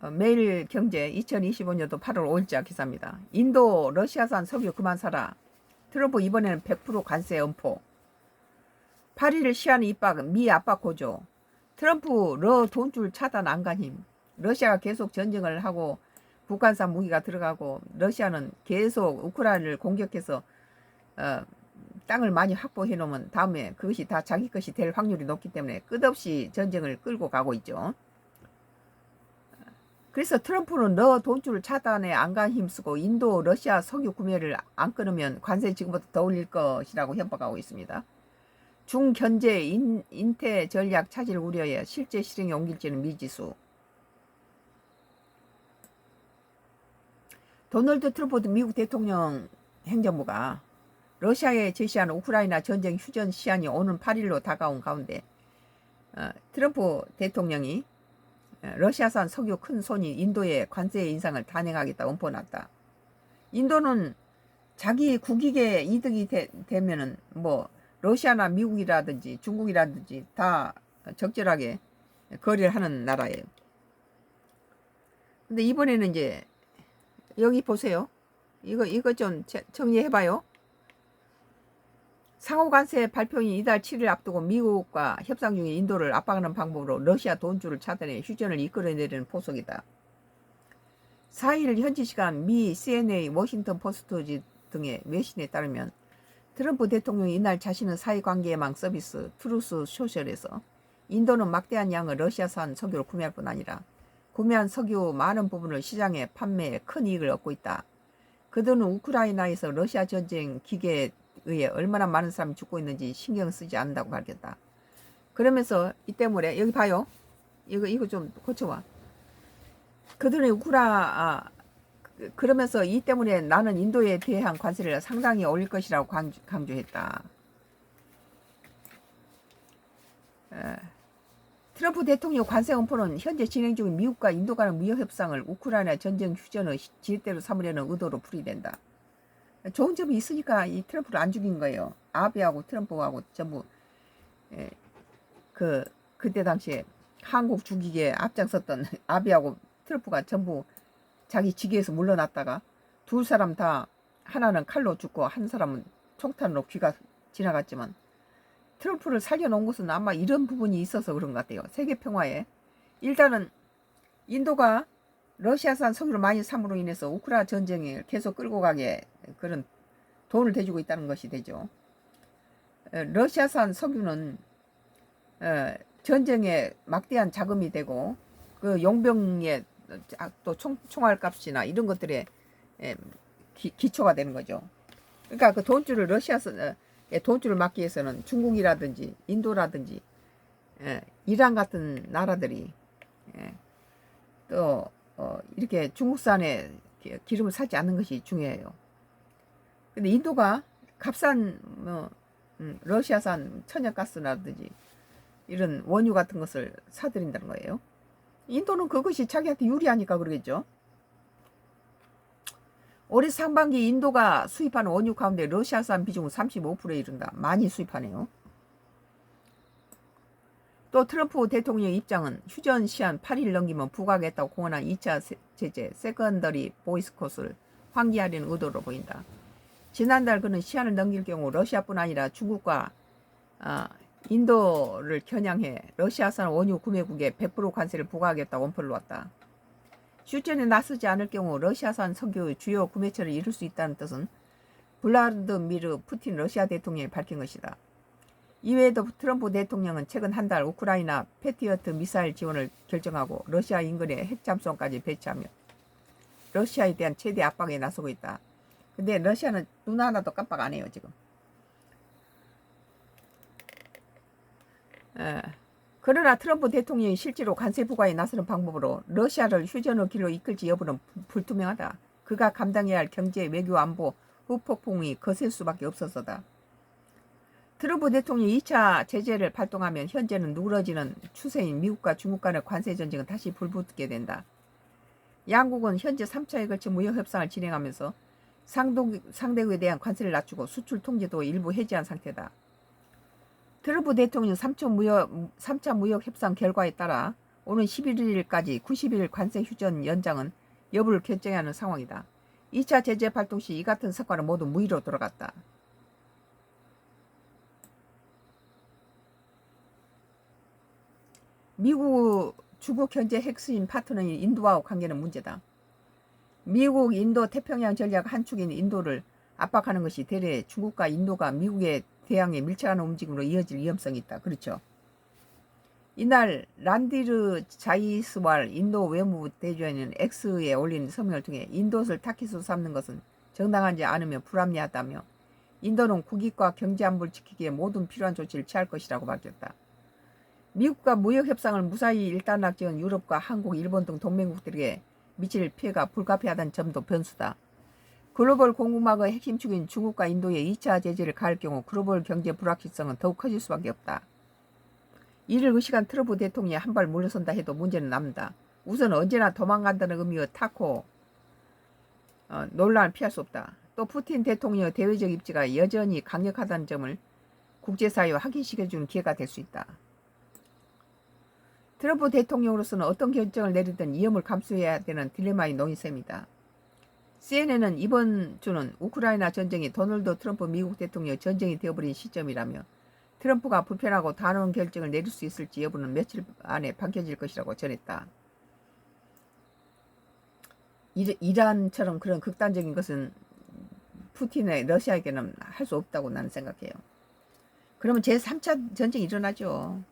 매일경제 2025년도 8월 5일자 기사입니다. 인도 러시아산 석유 그만 사라. 트럼프 이번에는 100% 관세 엄포. 8일 시한 입박 미 압박 고조. 트럼프 러 돈줄 차단 안간힘. 러시아가 계속 전쟁을 하고 북한산 무기가 들어가고 러시아는 계속 우크라이나를 공격해서 땅을 많이 확보해 놓으면 다음에 그것이 다 자기 것이 될 확률이 높기 때문에 끝없이 전쟁을 끌고 가고 있죠. 그래서 트럼프는 너 돈줄 차단에 안간 힘쓰고 인도 러시아 석유 구매를 안 끊으면 관세 지금부터 더 올릴 것이라고 협박하고 있습니다. 중견제 인태 전략 차질 우려에 실제 실행에 옮길지는 미지수. 도널드 트럼프 미국 대통령 행정부가 러시아에 제시한 우크라이나 전쟁 휴전 시한이 오는 8일로 다가온 가운데 트럼프 대통령이 러시아산 석유 큰 손이 인도의 관세 인상을 단행하겠다 엄포놨다. 인도는 자기 국익에 이득이 되면은 뭐 러시아나 미국이라든지 중국이라든지 다 적절하게 거래를 하는 나라예요. 근데 이번에는 이제 여기 보세요. 이거 좀 정리해봐요. 상호관세 발표인 이달 7일 앞두고 미국과 협상 중인 인도를 압박하는 방법으로 러시아 돈줄을 차단해 휴전을 이끌어내려는 포석이다. 4일 현지 시간 미 CNA, 워싱턴 포스트 등의 외신에 따르면 트럼프 대통령이 이날 자신의 사회관계망 서비스 트루스 소셜에서 인도는 막대한 양의 러시아산 석유를 구매할 뿐 아니라 구매한 석유 많은 부분을 시장에 판매해 큰 이익을 얻고 있다. 그들은 우크라이나에서 러시아 전쟁 기계에 의해 얼마나 많은 사람이 죽고 있는지 신경 쓰지 않는다고 밝혔다. 그러면서 이 때문에 여기 봐요. 이거 좀 고쳐와. 그들은 그러면서 이 때문에 나는 인도에 대한 관세를 상당히 올릴 것이라고 강조했다. 트럼프 대통령 관세 엄포는 현재 진행 중인 미국과 인도 간의 무역 협상을 우크라이나 전쟁 휴전의 지렛대로 삼으려는 의도로 풀이된다. 좋은 점이 있으니까 이 트럼프를 안 죽인 거예요. 아베하고 트럼프하고 전부 그때 당시에 한국 죽이기에 앞장섰던 아베하고 트럼프가 전부 자기 직위에서 물러났다가 두 사람 다 하나는 칼로 죽고 한 사람은 총탄으로 귀가 지나갔지만 트럼프를 살려놓은 것은 아마 이런 부분이 있어서 그런 것 같아요. 세계 평화에 일단은 인도가 러시아산 석유를 많이 삼으로 인해서 우크라이나 전쟁을 계속 끌고 가게 그런 돈을 대주고 있다는 것이 되죠. 러시아산 석유는 전쟁에 막대한 자금이 되고 그 용병의 또 총알값이나 이런 것들에 기초가 되는 거죠. 그러니까 그 돈줄을 돈줄을 막기 위해서는 중국이라든지 인도라든지 이란 같은 나라들이 또 이렇게 중국산에 기름을 사지 않는 것이 중요해요. 근데 인도가 값싼 러시아산 천연가스라든지 이런 원유 같은 것을 사들인다는 거예요. 인도는 그것이 자기한테 유리하니까 그러겠죠. 올해 상반기 인도가 수입하는 원유 가운데 러시아산 비중은 35%에 이른다. 많이 수입하네요. 또 트럼프 대통령의 입장은 휴전 시한 8일 넘기면 부과하겠다고 공언한 2차 제재 세컨더리 보이스콧을 환기하려는 의도로 보인다. 지난달 그는 시한을 넘길 경우 러시아뿐 아니라 중국과 인도를 겨냥해 러시아산 원유 구매국에 100% 관세를 부과하겠다고 원포를 놓았다. 휴전에 나서지 않을 경우 러시아산 석유 주요 구매처를 잃을 수 있다는 뜻은 블라디미르 푸틴 러시아 대통령이 밝힌 것이다. 이외에도 트럼프 대통령은 최근 한 달 우크라이나 패트리어트 미사일 지원을 결정하고 러시아 인근에 핵잠수함까지 배치하며 러시아에 대한 최대 압박에 나서고 있다. 근데 러시아는 눈 하나도 깜빡 안 해요 지금. 그러나 트럼프 대통령이 실제로 관세 부과에 나서는 방법으로 러시아를 휴전의 길로 이끌지 여부는 불투명하다. 그가 감당해야 할 경제, 외교, 안보 후폭풍이 거셀 수밖에 없어서다. 트럼프 대통령이 2차 제재를 발동하면 현재는 누그러지는 추세인 미국과 중국 간의 관세 전쟁은 다시 불붙게 된다. 양국은 현재 3차에 걸쳐 무역 협상을 진행하면서 상대국에 대한 관세를 낮추고 수출 통제도 일부 해제한 상태다. 트럼프 대통령 3차 무역 협상 결과에 따라 오는 11일까지 90일 관세 휴전 연장은 여부를 결정해야 하는 상황이다. 2차 제재 발동 시 이 같은 성과는 모두 무의로 돌아갔다. 미국 중국 현재 핵심 파트너인 인도와의 관계는 문제다. 미국 인도 태평양 전략 한 축인 인도를 압박하는 것이 대래 중국과 인도가 미국에 대항해 밀착하는 움직임으로 이어질 위험성이 있다. 그렇죠. 이날 란디르 자이스왈 인도 외무부 대변인은 X에 올린 서명을 통해 인도를 타깃으로 삼는 것은 정당하지 않으며 불합리하다며 인도는 국익과 경제안보를 지키기 위해 모든 필요한 조치를 취할 것이라고 밝혔다. 미국과 무역협상을 무사히 일단락 지은 유럽과 한국, 일본 등 동맹국들에게 미칠 피해가 불가피하다는 점도 변수다. 글로벌 공급망의 핵심 축인 중국과 인도의 2차 제재를 가할 경우 글로벌 경제 불확실성은 더욱 커질 수밖에 없다. 이를 의식한 트럼프 대통령이 한 발 물러선다 해도 문제는 남는다. 우선 언제나 도망간다는 의미의 타코 논란을 피할 수 없다. 또 푸틴 대통령의 대외적 입지가 여전히 강력하다는 점을 국제사회에 확인시켜주는 기회가 될 수 있다. 트럼프 대통령으로서는 어떤 결정을 내리든 위험을 감수해야 되는 딜레마에 놓인 셈이다. CNN은 이번 주는 우크라이나 전쟁이 도널드 트럼프 미국 대통령의 전쟁이 되어버린 시점이라며 트럼프가 불편하고 단호한 결정을 내릴 수 있을지 여부는 며칠 안에 밝혀질 것이라고 전했다. 이란처럼 그런 극단적인 것은 푸틴의 러시아에게는 할 수 없다고 나는 생각해요. 그러면 제3차 전쟁이 일어나죠.